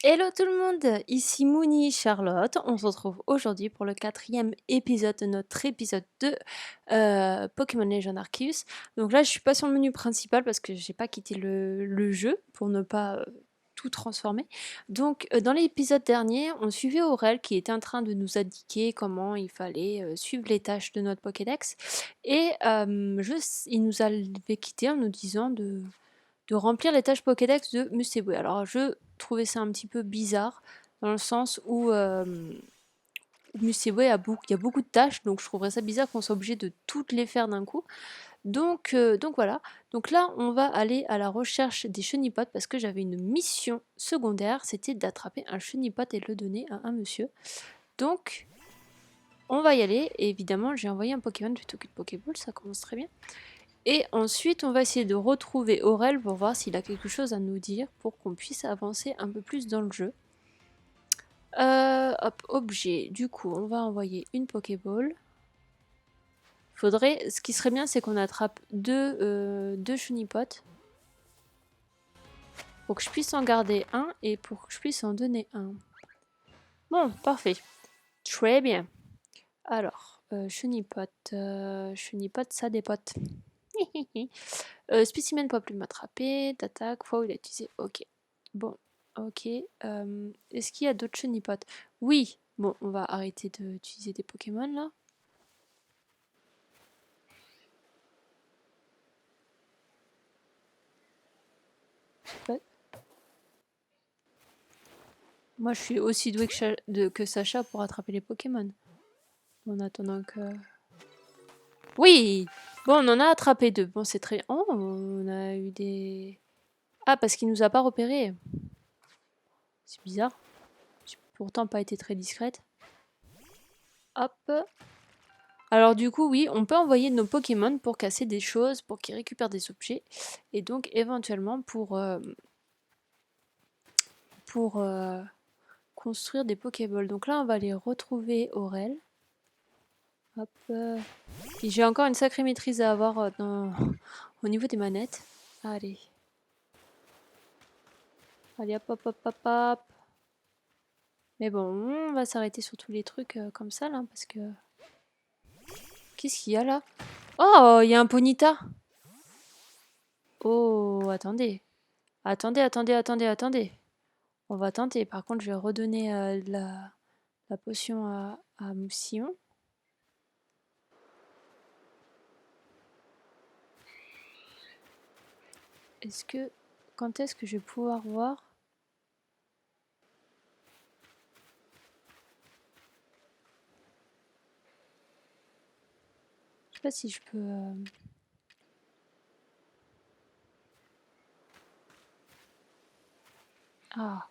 Hello tout le monde, ici Moony Charlotte. On se retrouve aujourd'hui pour le 4e épisode de notre épisode de Pokémon Legend Arceus. Donc là, je suis pas sur le menu principal parce que j'ai pas quitté le jeu pour ne pas tout transformer. Donc dans l'épisode dernier, on suivait Aurel qui était en train de nous indiquer comment il fallait suivre les tâches de notre Pokédex. Et il nous avait quitté en nous disant de remplir les tâches Pokédex de Musebue. Alors je trouvais ça un petit peu bizarre dans le sens où Musebue il y a beaucoup de tâches, donc je trouverais ça bizarre qu'on soit obligé de toutes les faire d'un coup. Donc voilà. Donc là, on va aller à la recherche des chenipotes parce que j'avais une mission secondaire, c'était d'attraper un chenipote et le donner à un monsieur. Donc on va y aller. Et évidemment, j'ai envoyé un Pokémon plutôt que de Pokéball, ça commence très bien. Et ensuite, on va essayer de retrouver Aurel pour voir s'il a quelque chose à nous dire pour qu'on puisse avancer un peu plus dans le jeu. Hop, objet. Du coup, on va envoyer une Pokéball. Ce qui serait bien, c'est qu'on attrape deux chenipotes pour que je puisse en garder un et pour que je puisse en donner un. Bon, parfait. Très bien. Alors, chenipote, ça dépote. Spécimen pas plus m'attraper, d'attaque, fois où il a utilisé. Ok. Bon, ok. Est-ce qu'il y a d'autres chenipotes? Oui. Bon, on va arrêter d'utiliser des Pokémon là. Ouais. Moi, je suis aussi douée que Sacha pour attraper les Pokémon. En attendant que. Oui! Bon, on en a attrapé deux. Bon, c'est très. Oh, on a eu des. Ah, parce qu'il nous a pas repérés. C'est bizarre. J'ai pourtant pas été très discrète. Hop. Alors du coup, oui, on peut envoyer nos Pokémon pour casser des choses, pour qu'ils récupèrent des objets, et donc éventuellement pour construire des Pokéballs. Donc là, on va aller retrouver Aurel. Hop. Puis j'ai encore une sacrée maîtrise à avoir au niveau des manettes. Allez. Allez, hop, hop, hop, hop, hop. Mais bon, on va s'arrêter sur tous les trucs comme ça, là, parce que... Qu'est-ce qu'il y a, là? Oh, il y a un Ponyta! Oh, attendez. Attendez. On va tenter. Par contre, je vais redonner la potion à Moussillon. Quand est-ce que je vais pouvoir voir? Je sais pas si je peux... Ah.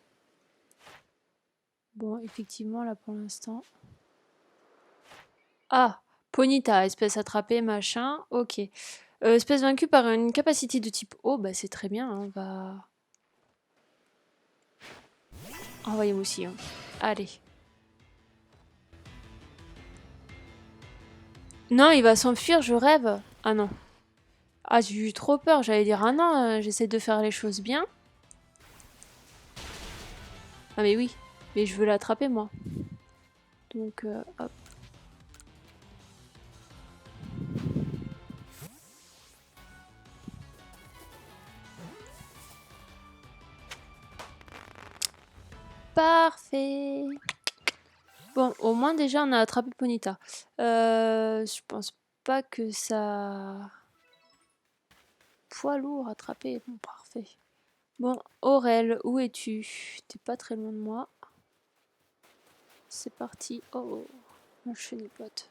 Bon, effectivement, là, pour l'instant... Ah! Ponyta, espèce attrapée, machin. Ok. Espèce vaincue par une capacité de type eau. Bah, c'est très bien. Hein, on va... envoyer Moussillon. Allez. Non, il va s'enfuir, je rêve. Ah non. Ah, j'ai eu trop peur. J'allais dire, ah non, j'essaie de faire les choses bien. Ah mais oui. Mais je veux l'attraper, moi. Donc, hop. Parfait. Bon, au moins déjà on a attrapé Ponyta. Je pense pas que ça... Poids lourd attrapé. Bon, parfait. Bon, Aurel, où es-tu? T'es pas très loin de moi. C'est parti. Oh, un chenipote.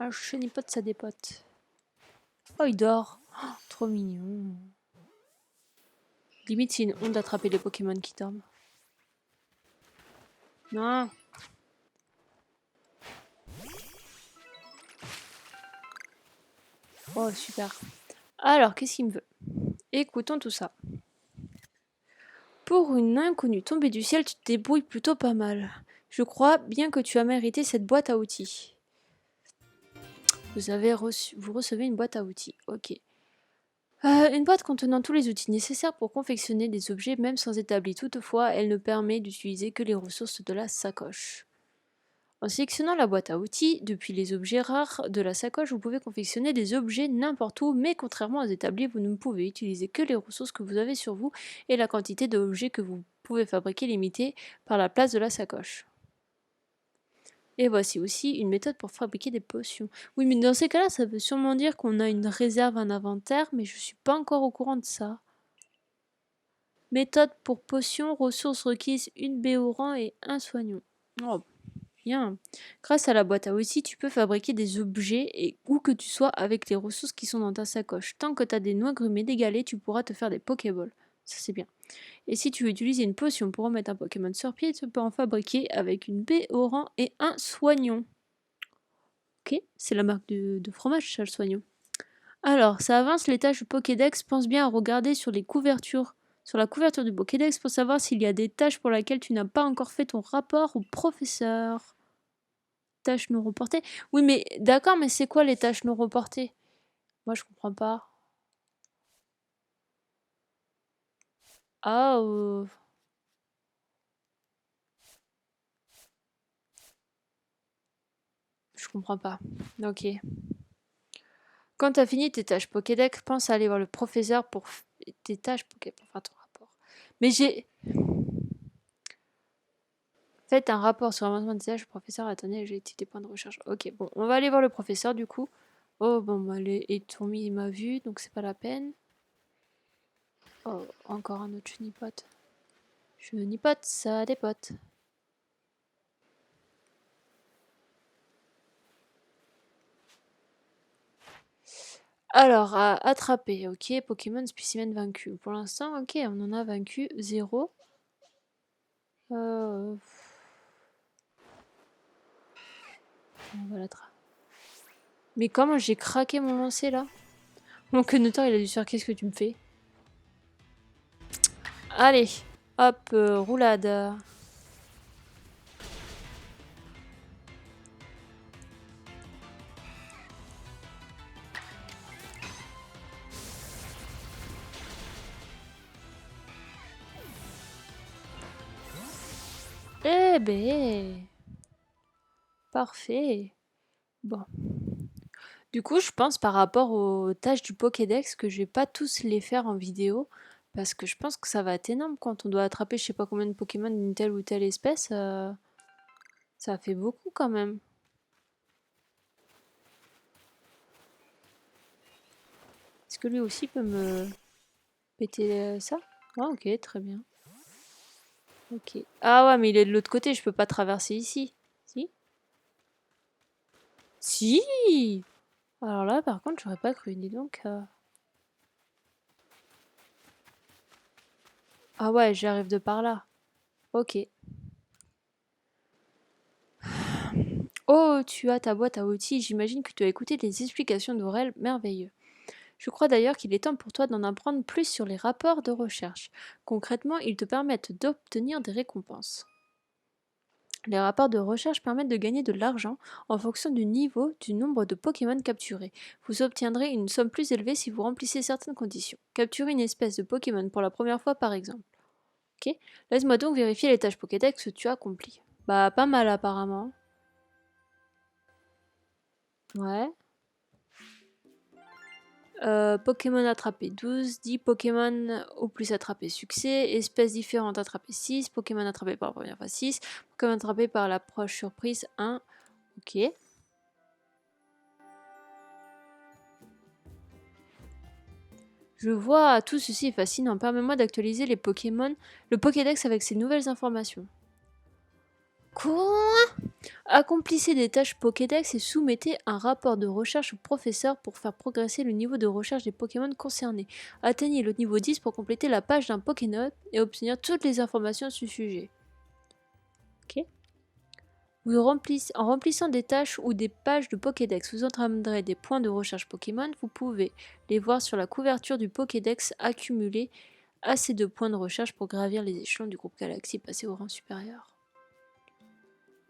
Un chenipote, ça dépote. Oh, il dort. Oh, trop mignon. Limite, c'est une honte d'attraper les Pokémon qui dorment. Non. Oh, super. Alors, qu'est-ce qu'il me veut? Écoutons tout ça. Pour une inconnue tombée du ciel, tu te débrouilles plutôt pas mal. Je crois bien que tu as mérité cette boîte à outils. Vous recevez une boîte à outils. Ok. Une boîte contenant tous les outils nécessaires pour confectionner des objets même sans établi. Toutefois, elle ne permet d'utiliser que les ressources de la sacoche. En sélectionnant la boîte à outils, depuis les objets rares de la sacoche, vous pouvez confectionner des objets n'importe où, mais contrairement aux établis, vous ne pouvez utiliser que les ressources que vous avez sur vous et la quantité d'objets que vous pouvez fabriquer limitée par la place de la sacoche. Et voici aussi une méthode pour fabriquer des potions. Oui, mais dans ces cas-là, ça veut sûrement dire qu'on a une réserve, un inventaire, mais je suis pas encore au courant de ça. Méthode pour potions, ressources requises, une baie au rang et un soignon. Oh, bien. Grâce à la boîte à outils, tu peux fabriquer des objets et où que tu sois avec les ressources qui sont dans ta sacoche. Tant que tu as des noix grumées, des galets, tu pourras te faire des Pokéballs. Ça, c'est bien. Et si tu veux utiliser une potion pour remettre un Pokémon sur pied, tu peux en fabriquer avec une baie au rang et un soignon. Ok, c'est la marque de fromage, ça, le soignon. Alors, ça avance les tâches Pokédex. Pense bien à regarder sur les couvertures. Sur la couverture du Pokédex pour savoir s'il y a des tâches pour lesquelles tu n'as pas encore fait ton rapport au professeur. Tâches non reportées. Oui, mais d'accord, mais c'est quoi les tâches non reportées? Moi, je comprends pas. Ah, je comprends pas. Ok. Quand t'as fini tes tâches Pokédex, pense à aller voir le professeur pour tes tâches Pokédex pour faire ton rapport. Mais j'ai fait un rapport sur l'avancement des tâches au professeur. Attendez, j'ai été des points de recherche. Ok, bon, on va aller voir le professeur du coup. Oh, bon, bah, les Tourmi, il m'a vu, donc c'est pas la peine. Oh, encore un autre chenipote. Chenipote, ça a des potes. Alors, à attraper, ok. Pokémon spécimen vaincu. Pour l'instant, ok, on en a vaincu 0. On va l'attraper. Mais comment j'ai craqué mon lancer là? Mon Quenotor, il a dû se faire qu'est-ce que tu me fais? Allez, hop, roulade. Eh ben, parfait. Bon. Du coup, je pense par rapport aux tâches du Pokédex que je vais pas tous les faire en vidéo parce que je pense que ça va être énorme quand on doit attraper je sais pas combien de Pokémon d'une telle ou telle espèce. Ça fait beaucoup quand même. Est-ce que lui aussi peut me péter ça? Ah ok, très bien. Ok. Ah ouais, mais il est de l'autre côté, je peux pas traverser ici. Si? Si! Alors là, par contre, j'aurais pas cru, dis donc. Ah ouais, j'arrive de par là. Ok. Oh, tu as ta boîte à outils, j'imagine que tu as écouté les explications d'Aurel, merveilleux. Je crois d'ailleurs qu'il est temps pour toi d'en apprendre plus sur les rapports de recherche. Concrètement, ils te permettent d'obtenir des récompenses. Les rapports de recherche permettent de gagner de l'argent en fonction du niveau du nombre de Pokémon capturés. Vous obtiendrez une somme plus élevée si vous remplissez certaines conditions. Capturer une espèce de Pokémon pour la première fois par exemple. Ok. Laisse-moi donc vérifier les tâches Pokédex que tu as accomplies. Bah pas mal apparemment. Ouais. Pokémon attrapé 12, 10 Pokémon au plus attrapé succès, espèces différentes attrapées 6, Pokémon attrapé par la première fois 6, Pokémon attrapé par l'approche surprise 1. Ok. Je vois, tout ceci est fascinant. Permets-moi d'actualiser les Pokémon, le Pokédex avec ces nouvelles informations. Quoi? Accomplissez des tâches Pokédex et soumettez un rapport de recherche au professeur pour faire progresser le niveau de recherche des Pokémon concernés. Atteignez le niveau 10 pour compléter la page d'un Pokénote et obtenir toutes les informations sur ce sujet. Ok. En remplissant des tâches ou des pages de Pokédex, vous entraînerez des points de recherche Pokémon. Vous pouvez les voir sur la couverture du Pokédex. Accumuler assez de points de recherche pour gravir les échelons du groupe Galaxy et passer au rang supérieur.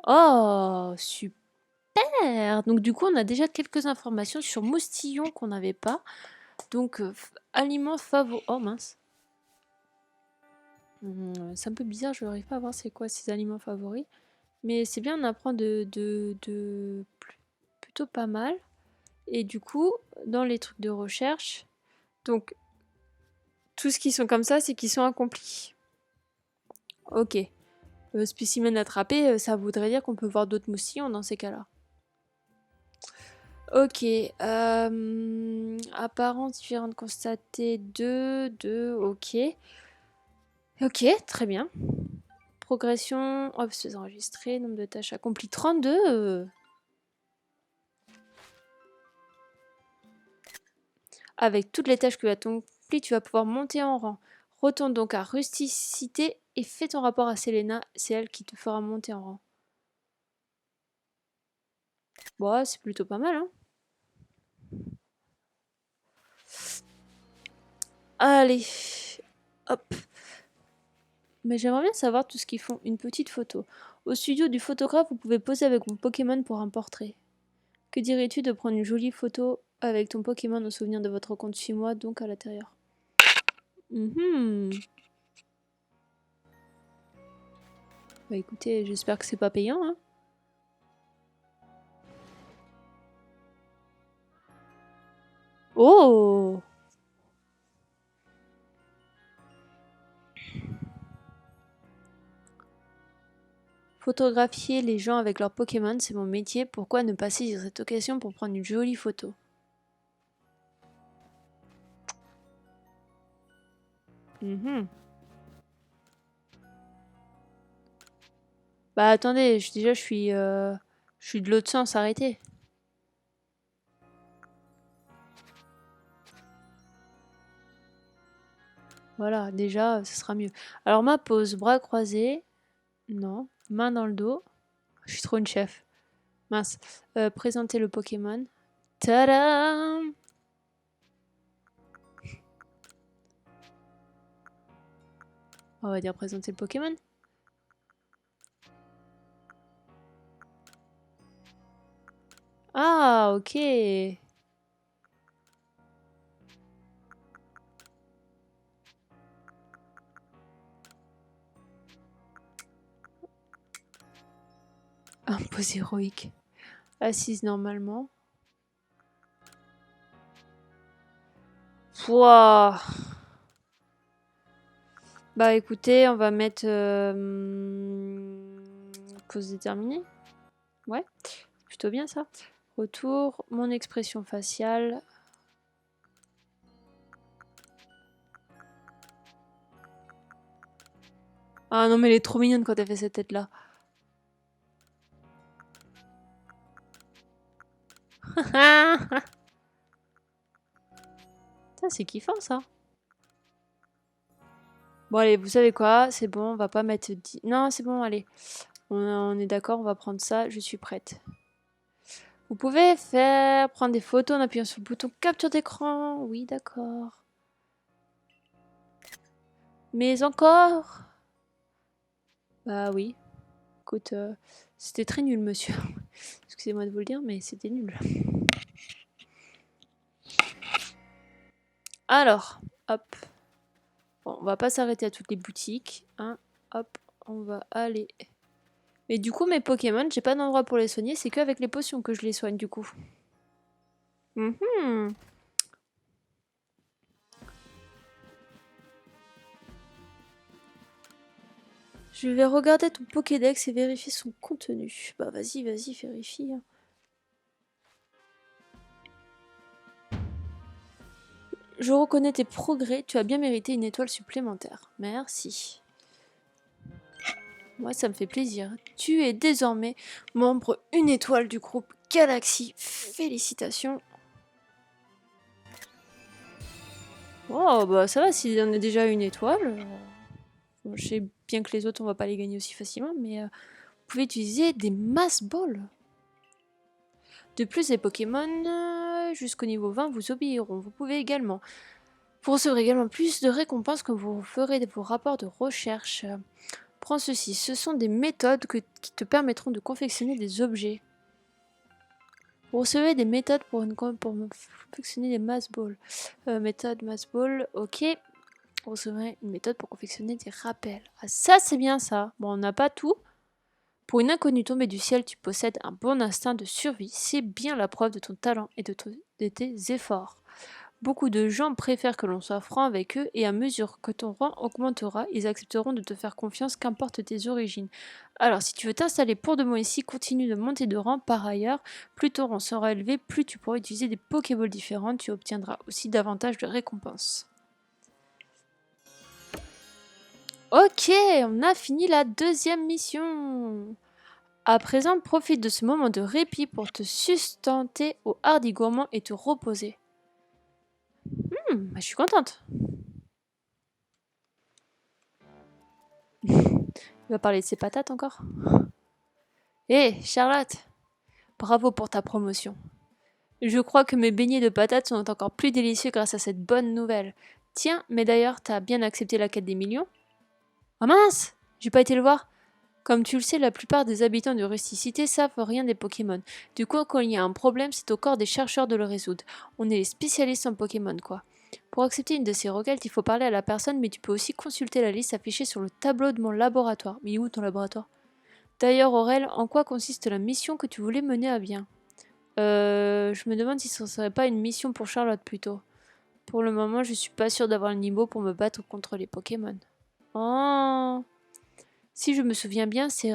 Oh, super! Donc du coup, on a déjà quelques informations sur Moustillon qu'on n'avait pas. Donc, aliments favoris. Oh mince. C'est un peu bizarre, je n'arrive pas à voir c'est quoi ses aliments favoris. Mais c'est bien, on apprend plutôt pas mal. Et du coup, dans les trucs de recherche, donc, tout ce qui sont comme ça, c'est qu'ils sont accomplis. Ok. Spécimen attrapé, ça voudrait dire qu'on peut voir d'autres moustillons dans ces cas-là. Ok. Apparence différente constatée, 2, ok. Ok, très bien. Progression, obstacles enregistrés, nombre de tâches accomplies, 32. Avec toutes les tâches que tu as accomplies, tu vas pouvoir monter en rang. Retourne donc à Rusticité et fais ton rapport à Selena, c'est elle qui te fera monter en rang. Bon, c'est plutôt pas mal, hein. Allez, hop. Mais j'aimerais bien savoir tout ce qu'ils font. Une petite photo. Au studio du photographe, vous pouvez poser avec mon Pokémon pour un portrait. Que dirais-tu de prendre une jolie photo avec ton Pokémon au souvenir de votre compte Suis-moi, donc à l'intérieur. Bah écoutez, j'espère que c'est pas payant, hein. Oh! Photographier les gens avec leurs Pokémon, c'est mon métier. Pourquoi ne pas saisir cette occasion pour prendre une jolie photo? Bah attendez, déjà je suis de l'autre sens, arrêtez. Voilà, déjà, ce sera mieux. Alors ma pose, bras croisés. Non. Main dans le dos. Je suis trop une chef. Mince. Présenter le Pokémon. Tadam! On va dire présenter le Pokémon. Ah, ok. Un pose héroïque. Assise normalement. Pouah. Bah écoutez, on va mettre pose déterminée. Ouais, plutôt bien ça. Retour, mon expression faciale. Ah non mais elle est trop mignonne quand elle fait cette tête là. Ça c'est kiffant ça. Bon allez, vous savez quoi? C'est bon, on va pas mettre 10. Non, c'est bon, allez. On est d'accord, on va prendre ça, je suis prête. Vous pouvez prendre des photos en appuyant sur le bouton capture d'écran. Oui, d'accord. Mais encore? Bah oui. Écoute, c'était très nul, monsieur. Excusez-moi de vous le dire, mais c'était nul. Alors, hop. Bon, on va pas s'arrêter à toutes les boutiques. Hein. Hop, on va aller. Mais du coup, mes Pokémon, j'ai pas d'endroit pour les soigner. C'est qu'avec les potions que je les soigne, du coup. Je vais regarder ton Pokédex et vérifier son contenu. Bah vas-y, vérifie. Hein. Je reconnais tes progrès, tu as bien mérité une étoile supplémentaire. Merci. Moi, ça me fait plaisir. Tu es désormais membre une étoile du groupe Galaxy. Félicitations. Oh, bah ça va, s'il en a déjà une étoile. Bon, je sais bien que les autres, on va pas les gagner aussi facilement, mais vous pouvez utiliser des Mass Balls. De plus, les Pokémon jusqu'au niveau 20 vous obéiront. Vous pouvez également. Vous recevrez également plus de récompenses quand vous ferez vos rapports de recherche. Prends ceci. Ce sont des méthodes qui te permettront de confectionner des objets. Vous recevez des méthodes pour confectionner des mass balls. Méthode mass ball, ok. Vous recevrez une méthode pour confectionner des rappels. Ah, ça, c'est bien ça. Bon, on n'a pas tout. Pour une inconnue tombée du ciel, tu possèdes un bon instinct de survie. C'est bien la preuve de ton talent et de tes efforts. Beaucoup de gens préfèrent que l'on soit franc avec eux et à mesure que ton rang augmentera, ils accepteront de te faire confiance qu'importe tes origines. Alors si tu veux t'installer pour de bon ici, continue de monter de rang. Par ailleurs, plus ton rang sera élevé, plus tu pourras utiliser des Pokéballs différentes, tu obtiendras aussi davantage de récompenses. Ok, on a fini la deuxième mission. À présent, profite de ce moment de répit pour te sustenter au hardi gourmand et te reposer. Je suis contente. Il va parler de ses patates encore. Hé, Charlotte, bravo pour ta promotion. Je crois que mes beignets de patates sont encore plus délicieux grâce à cette bonne nouvelle. Tiens, mais d'ailleurs, t'as bien accepté la quête des millions? Ah mince! J'ai pas été le voir. Comme tu le sais, la plupart des habitants de Rusticité savent rien des Pokémon. Du coup, quand il y a un problème, c'est au corps des chercheurs de le résoudre. On est les spécialistes en Pokémon, quoi. Pour accepter une de ces requêtes, il faut parler à la personne, mais tu peux aussi consulter la liste affichée sur le tableau de mon laboratoire. Mais où ton laboratoire? D'ailleurs, Aurel, en quoi consiste la mission que tu voulais mener à bien? Je me demande si ce serait pas une mission pour Charlotte plutôt. Pour le moment, je suis pas sûre d'avoir le niveau pour me battre contre les Pokémon. Oh! Si je me souviens bien, c'est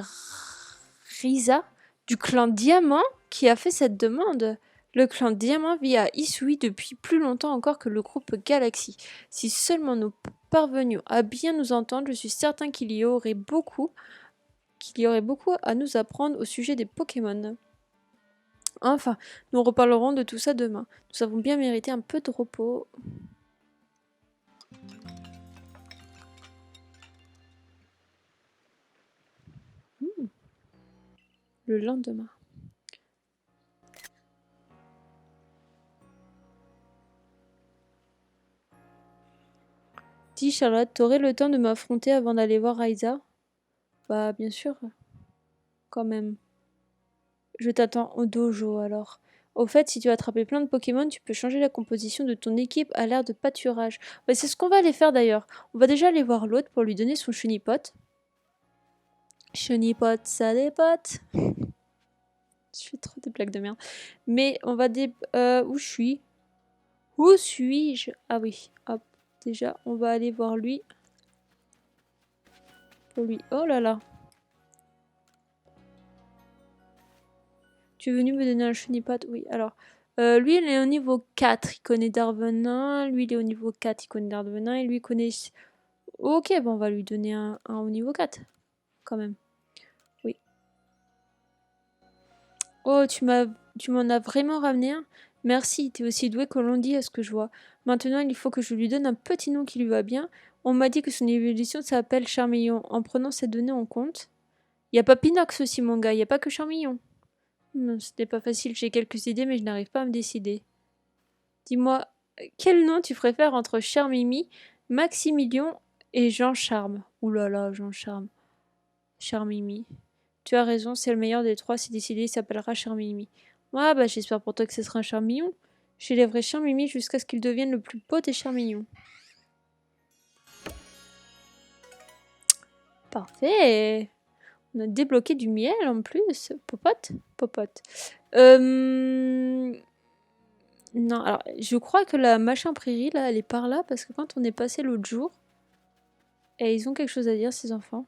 Risa du clan Diamant qui a fait cette demande. Le clan Diamant vit à Isui depuis plus longtemps encore que le groupe Galaxy. Si seulement nous parvenions à bien nous entendre, je suis certain qu'il y aurait beaucoup à nous apprendre au sujet des Pokémon. Enfin, nous reparlerons de tout ça demain. Nous avons bien mérité un peu de repos. Le lendemain. Dis Charlotte, t'aurais le temps de m'affronter avant d'aller voir Aiza? Bah bien sûr, quand même. Je t'attends au dojo alors. Au fait, si tu as attrapé plein de Pokémon, tu peux changer la composition de ton équipe à l'air de pâturage. Bah, c'est ce qu'on va aller faire d'ailleurs. On va déjà aller voir l'autre pour lui donner son Chunipot. Chunipot, ça dépote. Je fais trop des blagues de merde. Mais on va où je suis? Où suis-je? Ah oui, hop. Déjà, on va aller voir lui. Pour lui. Oh là là. Tu es venu me donner un Chunipot? Oui, alors. Lui, il est au niveau 4. Il connaît Darvenin. Lui, il est au niveau 4. Il connaît Darvenin. Et lui, il connaît... Ok, bon, on va lui donner un au niveau 4. Quand même. Oui. Oh, tu m'en as vraiment ramené un? Merci, t'es aussi doué que l'on dit à ce que je vois. Maintenant, il faut que je lui donne un petit nom qui lui va bien. On m'a dit que son évolution s'appelle Charmillon. En prenant cette donnée en compte... Y a pas Pinox aussi, mon gars. Y a pas que Charmillon. C'était pas facile. J'ai quelques idées, mais je n'arrive pas à me décider. Dis-moi, quel nom tu préfères entre Charmimi, Maximilien et Jean Charme? Ouh là là, Jean Charme. Charmimi. Tu as raison, c'est le meilleur des trois. C'est décidé, il s'appellera Charmimi. Ah bah j'espère pour toi que ce sera un Charmillon. J'élèverai Charmimi jusqu'à ce qu'il devienne le plus beau des Charmillons. Parfait. On a débloqué du miel en plus. Popote. Popote. Non, alors je crois que la machin prairie là, elle est par là parce que quand on est passé l'autre jour, et ils ont quelque chose à dire ces enfants.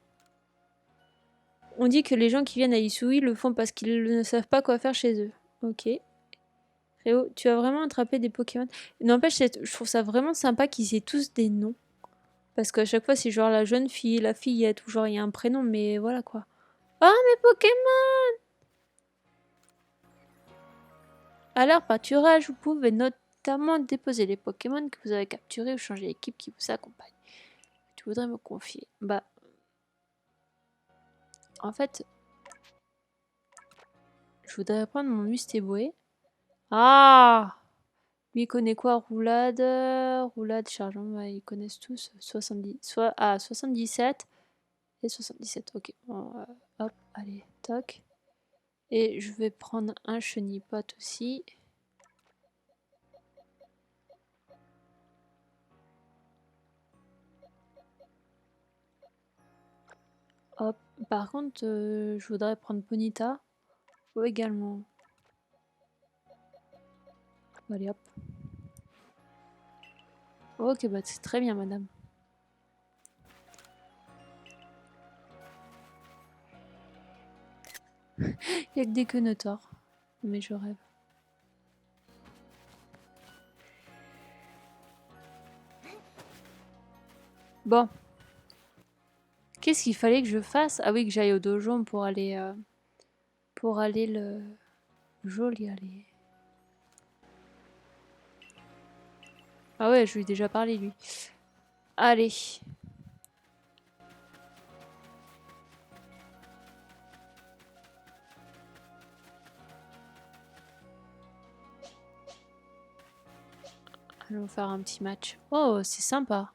On dit que les gens qui viennent à Isui le font parce qu'ils ne savent pas quoi faire chez eux. Ok. Réo, tu as vraiment attrapé des Pokémon. N'empêche, je trouve ça vraiment sympa qu'ils aient tous des noms. Parce qu'à chaque fois, c'est genre la jeune fille, la fillette, ou genre il y a un prénom, mais voilà quoi. Ah, mes Pokémon! À leur pâturage, vous pouvez notamment déposer les Pokémon que vous avez capturés ou changer l'équipe qui vous accompagne. Tu voudrais me confier? Bah, en fait, je voudrais prendre mon Mustéboué. Ah! Lui, il connaît quoi? Roulade, roulade, chargeant, ouais, ils connaissent tous. 77 et 77. Ok, bon, hop, allez, toc. Et je vais prendre un chenipote aussi. Hop. Par contre, je voudrais prendre Ponyta. Ou également. Allez hop. Ok, bah c'est très bien, madame. Il n'y a que des quenotors. Mais je rêve. Bon. Qu'est-ce qu'il fallait que je fasse? Ah oui, que j'aille au dojo pour aller le... Joli, aller. Ah ouais, je lui ai déjà parlé, lui. Allez. Allons faire un petit match. Oh, c'est sympa.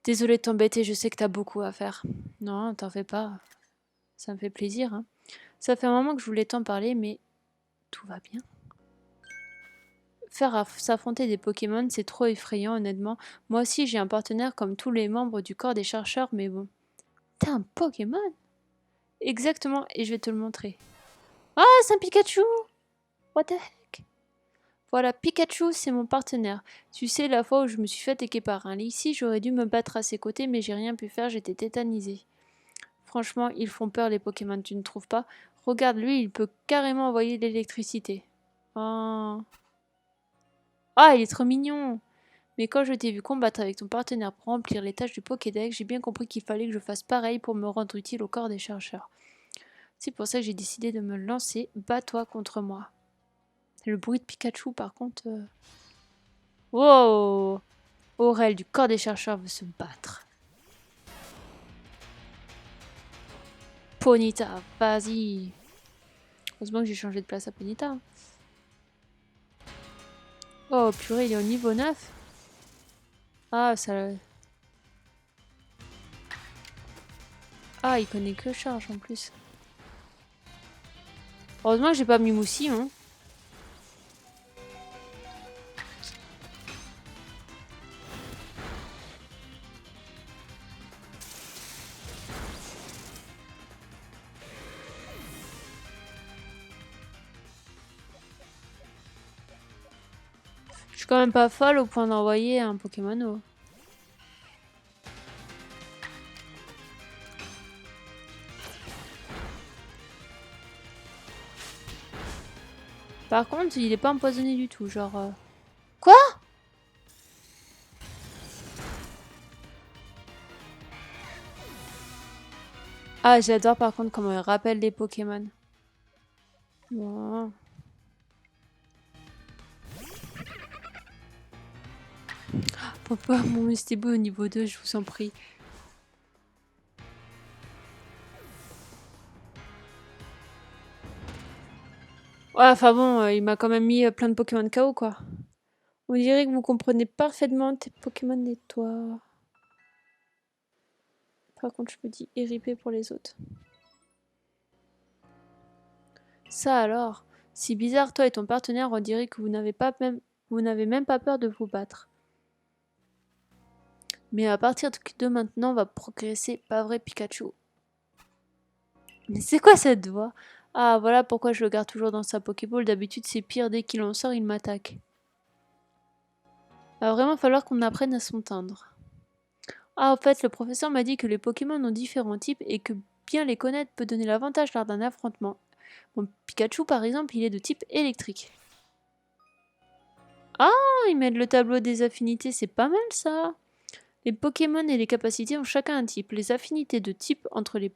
Désolée de t'embêter, je sais que t'as beaucoup à faire. Non, t'en fais pas. Ça me fait plaisir, hein. Ça fait un moment que je voulais t'en parler, mais tout va bien. Faire s'affronter des Pokémon, c'est trop effrayant, honnêtement. Moi aussi, j'ai un partenaire comme tous les membres du corps des chercheurs, mais bon. T'as un Pokémon? Exactement, et je vais te le montrer. Ah, c'est un Pikachu! What the heck? Voilà, Pikachu, c'est mon partenaire. Tu sais, la fois où je me suis fait attaquer par un Ici, j'aurais dû me battre à ses côtés, mais j'ai rien pu faire, j'étais tétanisée. Franchement, ils font peur les Pokémon, tu ne trouves pas? Regarde, lui, il peut carrément envoyer de l'électricité. Oh. Ah, il est trop mignon! Mais quand je t'ai vu combattre avec ton partenaire pour remplir les tâches du Pokédex, j'ai bien compris qu'il fallait que je fasse pareil pour me rendre utile au corps des chercheurs. C'est pour ça que j'ai décidé de me lancer. Bats-toi contre moi. Le bruit de Pikachu, par contre... Wow! Aurel du corps des chercheurs veut se battre. Ponyta, vas-y! Heureusement que j'ai changé de place à Ponyta. Oh purée, il est au niveau 9. Ah, ça... Ah, il connaît que charge en plus. Heureusement que j'ai pas mis Moussi, hein. Je suis quand même pas folle au point d'envoyer un Pokémon. Par contre, il est pas empoisonné du tout, genre... Quoi? Ah, j'adore par contre comment il rappelle les Pokémon. Wow. Papa, mon c'était beau au niveau 2, je vous en prie. Ouais, enfin bon, il m'a quand même mis plein de Pokémon KO, quoi. On dirait que vous comprenez parfaitement tes Pokémon et toi. Par contre, je me dis RIP pour les autres. Ça alors, c'est bizarre, toi et ton partenaire, on dirait que vous n'avez même pas peur de vous battre. Mais à partir de maintenant, on va progresser, pas vrai Pikachu? Mais c'est quoi cette voix? Ah, voilà pourquoi je le garde toujours dans sa Pokéball. D'habitude, c'est pire, dès qu'il en sort, il m'attaque. Il va vraiment falloir qu'on apprenne à s'entendre. Ah, en fait, le professeur m'a dit que les Pokémon ont différents types et que bien les connaître peut donner l'avantage lors d'un affrontement. Mon Pikachu, par exemple, il est de type électrique. Ah, ils mettent le tableau des affinités, c'est pas mal ça. Les Pokémon et les capacités ont chacun un type. Les affinités de type entre les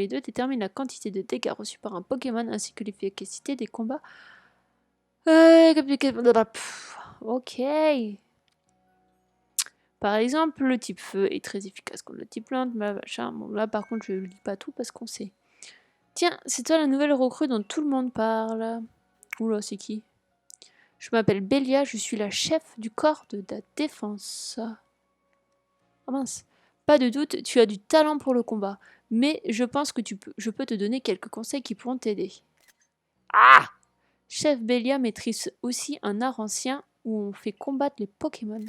deux déterminent la quantité de dégâts reçus par un Pokémon ainsi que l'efficacité des combats. Ok. Par exemple, le type feu est très efficace contre le type plante, machin. Bon, là par contre, je lis pas tout parce qu'on sait. Tiens, c'est toi la nouvelle recrue dont tout le monde parle. Oula, c'est qui? Je m'appelle Bélia, je suis la chef du corps de la défense. Oh mince. Pas de doute, tu as du talent pour le combat, mais je pense que je peux te donner quelques conseils qui pourront t'aider. Ah! Chef Belia maîtrise aussi un art ancien où on fait combattre les Pokémon.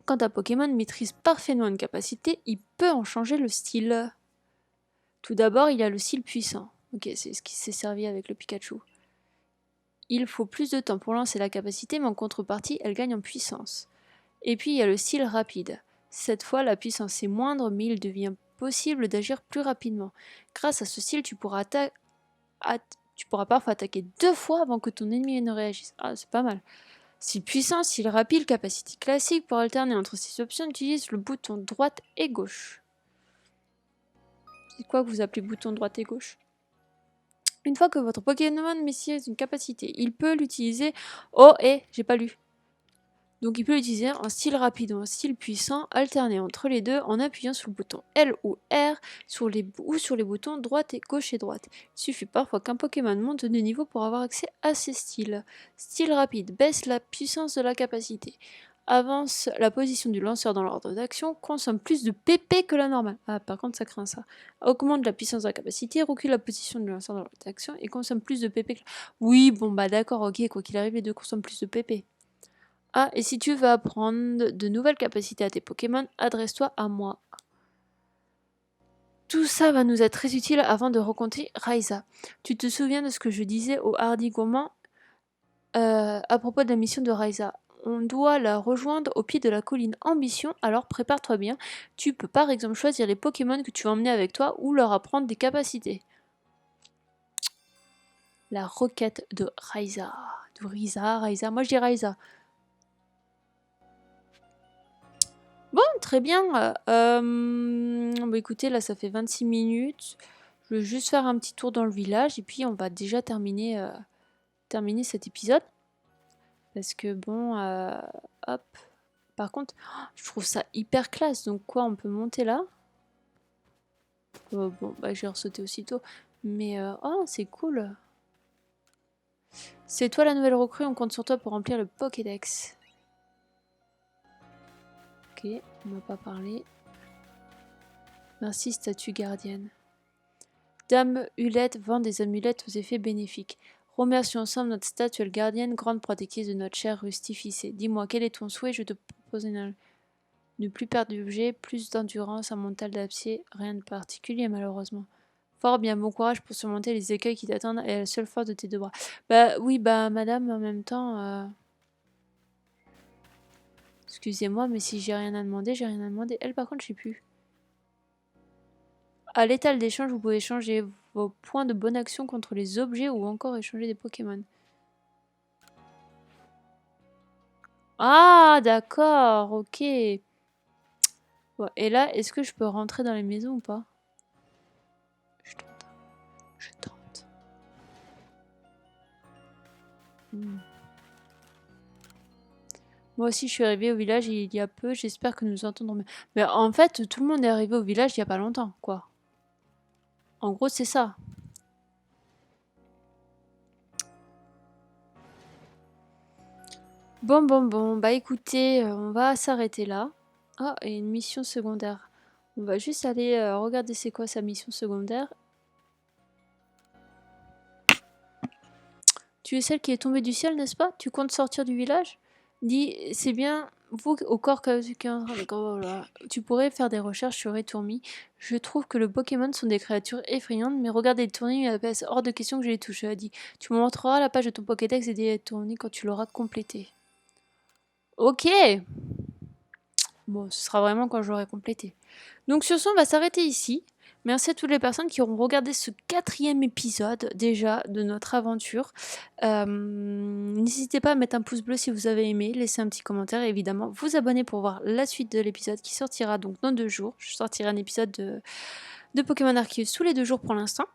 Quand un Pokémon maîtrise parfaitement une capacité, il peut en changer le style. Tout d'abord, il a le style puissant. Ok, c'est ce qui s'est servi avec le Pikachu. Il faut plus de temps pour lancer la capacité, mais en contrepartie, elle gagne en puissance. Et puis, il y a le style rapide. Cette fois, la puissance est moindre, mais il devient possible d'agir plus rapidement. Grâce à ce style, tu pourras parfois attaquer 2 fois avant que ton ennemi ne réagisse. Ah, c'est pas mal. Style puissant, style rapide, capacité classique. Pour alterner entre ces options, utilise le bouton droite et gauche. C'est quoi que vous appelez bouton droite et gauche? Une fois que votre Pokémon maîtrise une capacité, il peut l'utiliser... Oh, j'ai pas lu. Donc il peut l'utiliser en style rapide ou en style puissant, alterner entre les deux en appuyant sur le bouton L ou R ou sur les boutons droite et gauche et droite. Il suffit parfois qu'un Pokémon monte de niveau pour avoir accès à ces styles. Style rapide baisse la puissance de la capacité. Avance la position du lanceur dans l'ordre d'action, consomme plus de PP que la normale. Ah, par contre, ça craint ça. Augmente la puissance de la capacité, recule la position du lanceur dans l'ordre d'action et consomme plus de PP que... Oui, bon, bah d'accord, ok, quoi qu'il arrive, les deux consomment plus de PP. Ah, et si tu veux apprendre de nouvelles capacités à tes Pokémon, adresse-toi à moi. Tout ça va nous être très utile avant de rencontrer Raiza. Tu te souviens de ce que je disais au Hardy Gourmand à propos de la mission de Raiza? On doit la rejoindre au pied de la colline Ambition, alors prépare-toi bien. Tu peux par exemple choisir les Pokémon que tu vas emmener avec toi ou leur apprendre des capacités. La requête de Raiza. De Raiza. Moi je dis Raiza. Bon, très bien. Bah écoutez, là, ça fait 26 minutes. Je vais juste faire un petit tour dans le village et puis on va déjà terminer cet épisode. Parce que bon, hop. Par contre, je trouve ça hyper classe. Donc quoi, on peut monter là? Bon, bah je vais ressauter aussitôt. Mais oh, c'est cool. C'est toi la nouvelle recrue, on compte sur toi pour remplir le Pokédex. Ok, on m'a pas parlé. Merci, statue gardienne. Dame Hulette vend des amulettes aux effets bénéfiques. Remercions ensemble notre statuelle gardienne, grande protectrice de notre chère rustificée. Dis-moi, quel est ton souhait? Je te propose ne plus perdre d'objets, plus d'endurance, un mental d'acier, rien de particulier malheureusement. Fort bien, bon courage pour surmonter les écueils qui t'attendent et la seule force de tes deux bras. Bah oui, bah madame, en même temps... Excusez-moi, mais si j'ai rien à demander, j'ai rien à demander. Elle, par contre, je sais plus. À l'étal d'échange, vous pouvez changer vos points de bonne action contre les objets ou encore échanger des Pokémon. Ah, d'accord, ok. Ouais, et là, est-ce que je peux rentrer dans les maisons ou pas? Je tente. Je tente. Moi aussi, je suis arrivée au village il y a peu. J'espère que nous entendrons bien. Mais en fait, tout le monde est arrivé au village il y a pas longtemps, quoi. En gros, c'est ça. Bon. Bah écoutez, on va s'arrêter là. Ah, et une mission secondaire. On va juste aller regarder c'est quoi sa mission secondaire. Tu es celle qui est tombée du ciel, n'est-ce pas? Tu comptes sortir du village? Dis, c'est bien vous au corps que tu pourrais faire des recherches sur Etourmi. Je trouve que les Pokémon sont des créatures effrayantes, mais regardez Etourmi, c'est hors de question que je les touche. Dit, tu me montreras la page de ton Pokédex et des Etourmi quand tu l'auras complété. Ok. Bon, ce sera vraiment quand je l'aurai complété. Donc sur ce, on va s'arrêter ici. Merci à toutes les personnes qui auront regardé ce 4e épisode déjà de notre aventure. N'hésitez pas à mettre un pouce bleu si vous avez aimé, laisser un petit commentaire et évidemment vous abonner pour voir la suite de l'épisode qui sortira donc dans 2 jours. Je sortirai un épisode de Pokémon Arceus tous les 2 jours pour l'instant.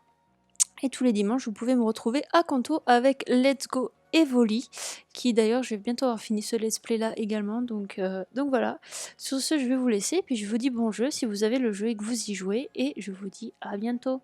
Et tous les dimanches, vous pouvez me retrouver à Kanto avec Let's Go Evoli, qui d'ailleurs, je vais bientôt avoir fini ce let's play là également. Donc voilà. Sur ce, je vais vous laisser, puis je vous dis bon jeu si vous avez le jeu et que vous y jouez, et je vous dis à bientôt.